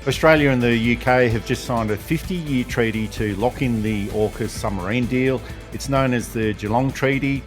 Australia and the UK have just signed a 50-year treaty to lock in the AUKUS submarine deal. It's known as the Geelong Treaty.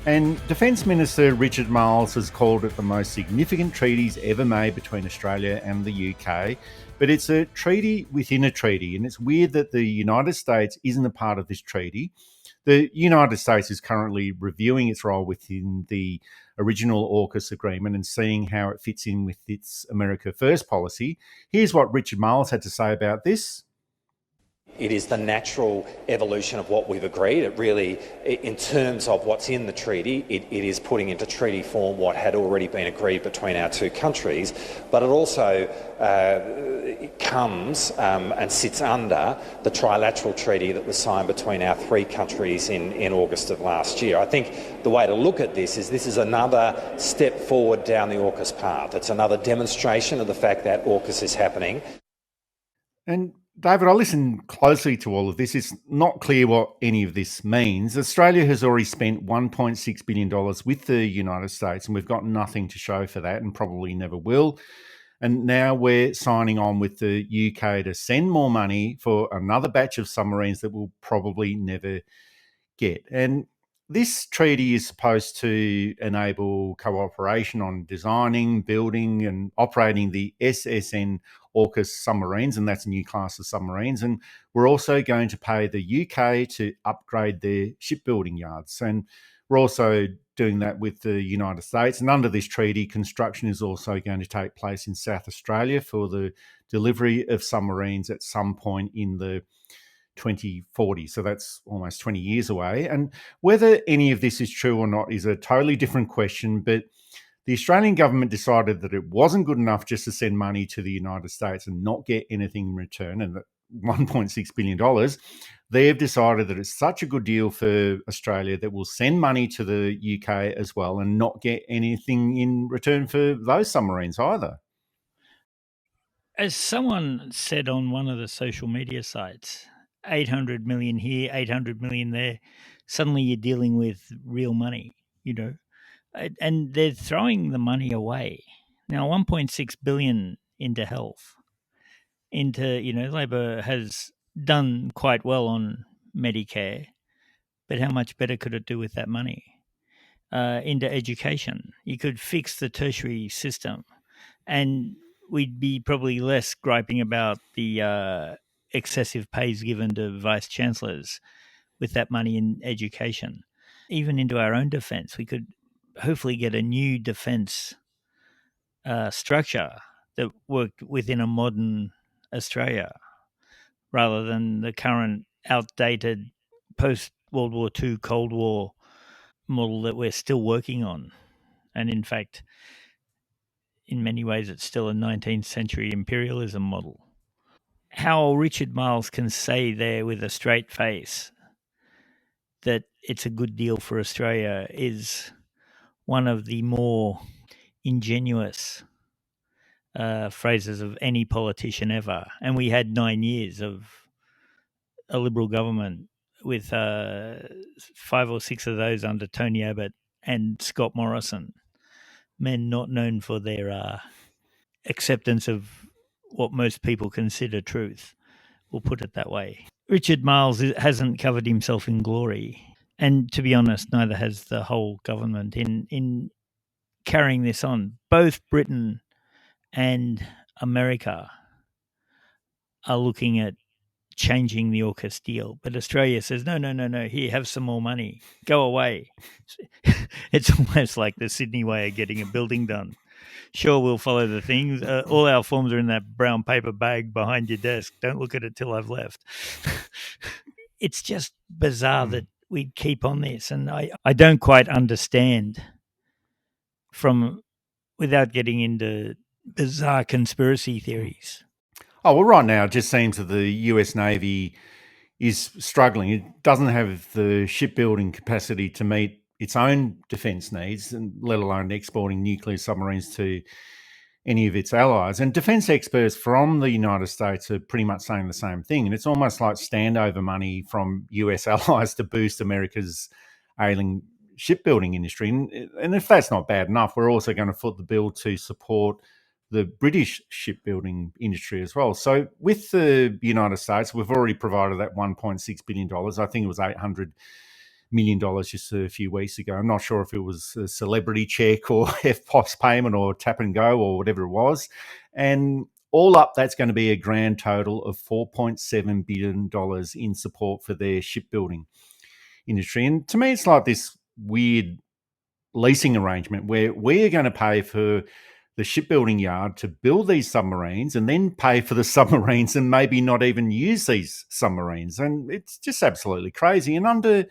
And Defence Minister Richard Marles has called it the most significant treaties ever made between Australia and the UK. But it's a treaty within a treaty, and it's weird that the United States isn't a part of this treaty. The United States is currently reviewing its role within the original AUKUS agreement and seeing how it fits in with its America First policy. Here's what Richard Marles had to say about this. It is the natural evolution of what we've agreed. It really, in terms of what's in the treaty, it is putting into treaty form what had already been agreed between our two countries, but it also comes and sits under the trilateral treaty that was signed between our three countries in August of last year. I think the way to look at this is another step forward down the AUKUS path. It's another demonstration of the fact that AUKUS is happening. And David, I listened closely to all of this. It's not clear what any of this means. Australia has already spent $1.6 billion with the United States, and we've got nothing to show for that and probably never will. And now we're signing on with the UK to send more money for another batch of submarines that we'll probably never get. And this treaty is supposed to enable cooperation on designing, building and operating the SSN AUKUS submarines, and that's a new class of submarines. And we're also going to pay the UK to upgrade their shipbuilding yards. And we're also doing that with the United States. And under this treaty, construction is also going to take place in South Australia for the delivery of submarines at some point in the 2040. So that's almost 20 years away. And whether any of this is true or not is a totally different question. But the Australian government decided that it wasn't good enough just to send money to the United States and not get anything in return. And that $1.6 billion, they have decided that it's such a good deal for Australia that we'll send money to the UK as well and not get anything in return for those submarines either. As someone said on one of the social media sites, 800 million here, 800 million there, suddenly you're dealing with real money, and they're throwing the money away. Now, 1.6 billion into health, Labor has done quite well on Medicare, but how much better could it do with that money? Into education, you could fix the tertiary system, and we'd be probably less griping about the excessive pays given to vice chancellors with that money in education. Even into our own defence, we could hopefully get a new defence structure that worked within a modern Australia rather than the current outdated post-World War II Cold War model that we're still working on. And in fact, in many ways, it's still a 19th century imperialism model. How Richard Marles can say there with a straight face that it's a good deal for Australia is one of the more ingenuous phrases of any politician ever. And we had 9 years of a Liberal government with 5 or 6 of those under Tony Abbott and Scott Morrison, men not known for their acceptance of what most people consider truth. We'll put it that way. Richard Marles hasn't covered himself in glory. And to be honest, neither has the whole government in carrying this on. Both Britain and America are looking at changing the AUKUS deal. But Australia says, no, here, have some more money. Go away. It's almost like the Sydney way of getting a building done. Sure, we'll follow the things. All our forms are in that brown paper bag behind your desk. Don't look at it till I've left. It's just bizarre that we keep on this. And I don't quite understand without getting into bizarre conspiracy theories. Oh, well, right now it just seems that the US Navy is struggling. It doesn't have the shipbuilding capacity to meet its own defence needs, and let alone exporting nuclear submarines to any of its allies. And defence experts from the United States are pretty much saying the same thing. And it's almost like standover money from US allies to boost America's ailing shipbuilding industry. And if that's not bad enough, we're also going to foot the bill to support the British shipbuilding industry as well. So with the United States, we've already provided that $1.6 billion. I think it was $800 million just a few weeks ago. I'm not sure if it was a celebrity check or FPOS payment or tap and go or whatever it was. And all up, that's going to be a grand total of $4.7 billion in support for their shipbuilding industry. And to me, it's like this weird leasing arrangement where we are going to pay for the shipbuilding yard to build these submarines and then pay for the submarines and maybe not even use these submarines. And it's just absolutely crazy. And under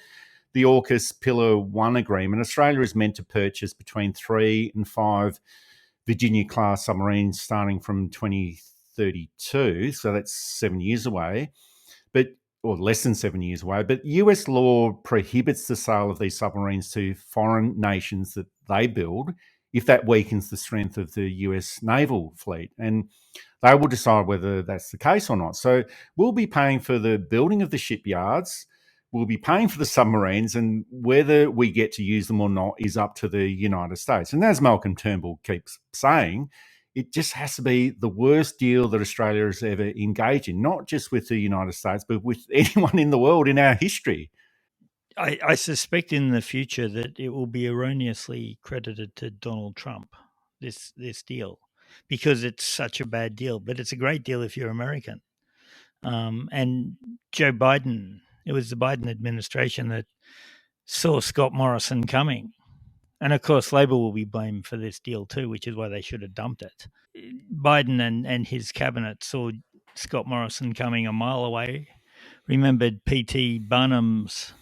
the AUKUS Pillar 1 agreement, Australia is meant to purchase between 3 and 5 Virginia-class submarines starting from 2032. So that's 7 years away, or less than 7 years away. But US law prohibits the sale of these submarines to foreign nations that they build if that weakens the strength of the US naval fleet. And they will decide whether that's the case or not. So we'll be paying for the building of the shipyards, we'll be paying for the submarines, and whether we get to use them or not is up to the United States. And as Malcolm Turnbull keeps saying, it just has to be the worst deal that Australia has ever engaged in, not just with the United States, but with anyone in the world in our history. I suspect in the future that it will be erroneously credited to Donald Trump, this deal, because it's such a bad deal. But it's a great deal if you're American. And Joe Biden, it was the Biden administration that saw Scott Morrison coming. And of course, Labor will be blamed for this deal too, which is why they should have dumped it. Biden and his cabinet saw Scott Morrison coming a mile away, remembered P.T. Barnum's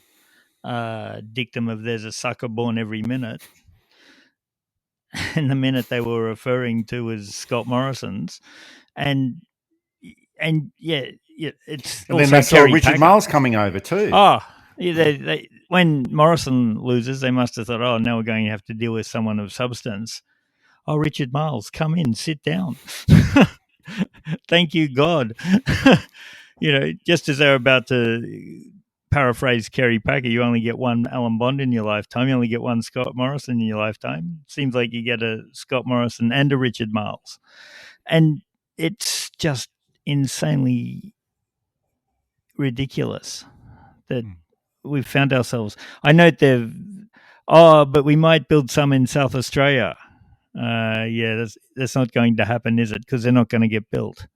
dictum of there's a sucker born every minute. And the minute they were referring to was Scott Morrison's. And yeah, it's and then they saw Kerry Richard Packer. Marles coming over too. Oh, they, when Morrison loses, they must have thought, oh, now we're going to have to deal with someone of substance. Oh, Richard Marles, come in, sit down. Thank you, God. Just as they're about to paraphrase Kerry Packer, you only get one Alan Bond in your lifetime. You only get one Scott Morrison in your lifetime. Seems like you get a Scott Morrison and a Richard Marles. And it's just insanely ridiculous that we've found ourselves. I note but we might build some in South Australia. That's not going to happen, is it? Because they're not going to get built.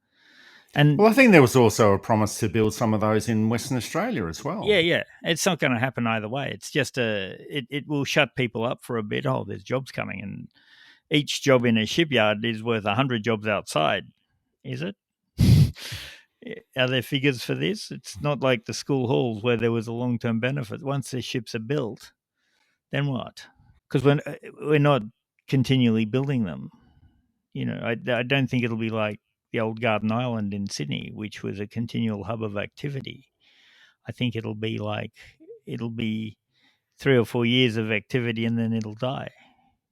And well, I think there was also a promise to build some of those in Western Australia as well. Yeah. It's not going to happen either way. It's just it will shut people up for a bit. Oh, there's jobs coming, and each job in a shipyard is worth 100 jobs outside. Is it? Are there figures for this? It's not like the school halls where there was a long-term benefit. Once the ships are built, then what? Because we're not continually building them. I don't think it'll be like the old Garden Island in Sydney, which was a continual hub of activity. I think it'll be 3 or 4 years of activity and then it'll die.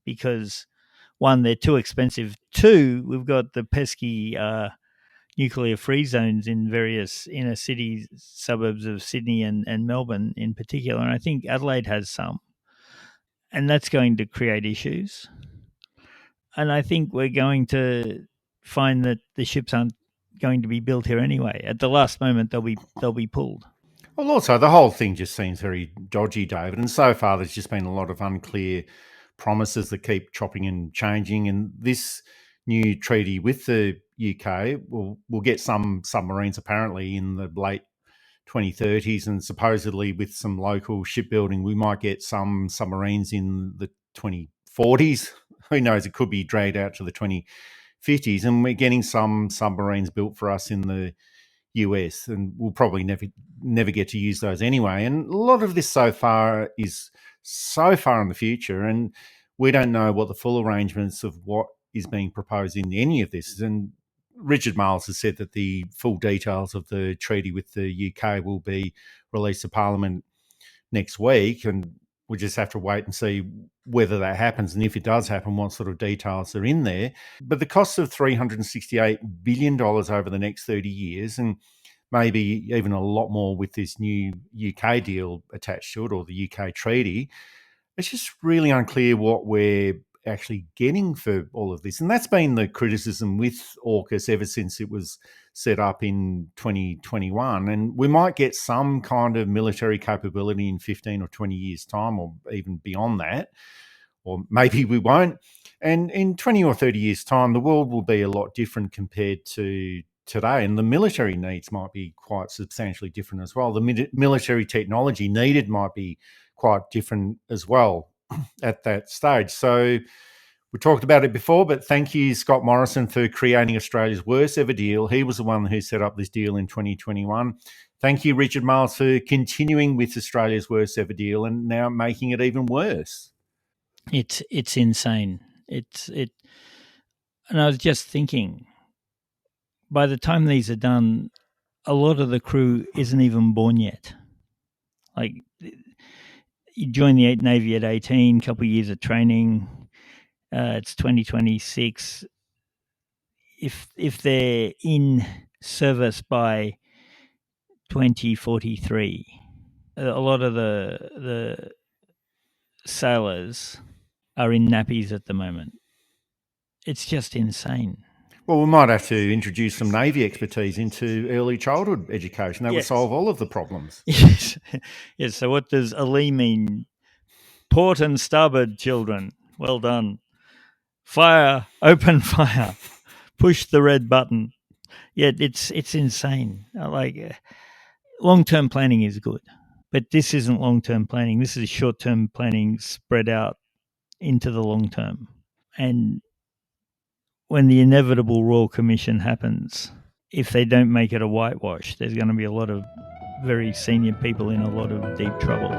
Because, one, they're too expensive. Two, we've got the pesky nuclear-free zones in various inner cities, suburbs of Sydney and Melbourne in particular. And I think Adelaide has some. And that's going to create issues. And I think we're going to find that the ships aren't going to be built here anyway. At the last moment, they'll be pulled. Well, also, the whole thing just seems very dodgy, David. And so far, there's just been a lot of unclear promises that keep chopping and changing. And this new treaty with the UK will get some submarines apparently in the late 2030s, and supposedly with some local shipbuilding, we might get some submarines in the 2040s. Who knows? It could be dragged out to the 2050s, and we're getting some submarines built for us in the US, and we'll probably never get to use those anyway. And a lot of this so far is so far in the future, and we don't know what the full arrangements of what is being proposed in any of this. And Richard Marles has said that the full details of the treaty with the UK will be released to Parliament next week, and we just have to wait and see whether that happens, and if it does happen, what sort of details are in there. But the cost of $368 billion over the next 30 years, and maybe even a lot more with this new UK deal attached to it, or the UK treaty, it's just really unclear what we're actually getting for all of this? And that's been the criticism with AUKUS ever since it was set up in 2021. And we might get some kind of military capability in 15 or 20 years' time, or even beyond that, or maybe we won't. And in 20 or 30 years' time, the world will be a lot different compared to today, and the military needs might be quite substantially different as well. The military technology needed might be quite different as well at that stage. So we talked about it before, but thank you, Scott Morrison, for creating Australia's worst ever deal. He was the one who set up this deal in 2021. Thank you, Richard Marles, for continuing with Australia's worst ever deal and now making it even worse. It's insane. And I was just thinking, by the time these are done, a lot of the crew isn't even born yet. Like, you join the Navy at 18, couple of years of training. It's 2026. If they're in service by 2043, a lot of the sailors are in nappies at the moment. It's just insane. Well, we might have to introduce some Navy expertise into early childhood education. That would Yes. solve all of the problems. Yes. Yes. So what does Ali mean? Port and starboard, children. Well done. Fire, open fire. Push the red button. Yeah, it's insane. Long-term planning is good, but this isn't long-term planning. This is short-term planning spread out into the long term. And when the inevitable Royal Commission happens, if they don't make it a whitewash, there's going to be a lot of very senior people in a lot of deep trouble.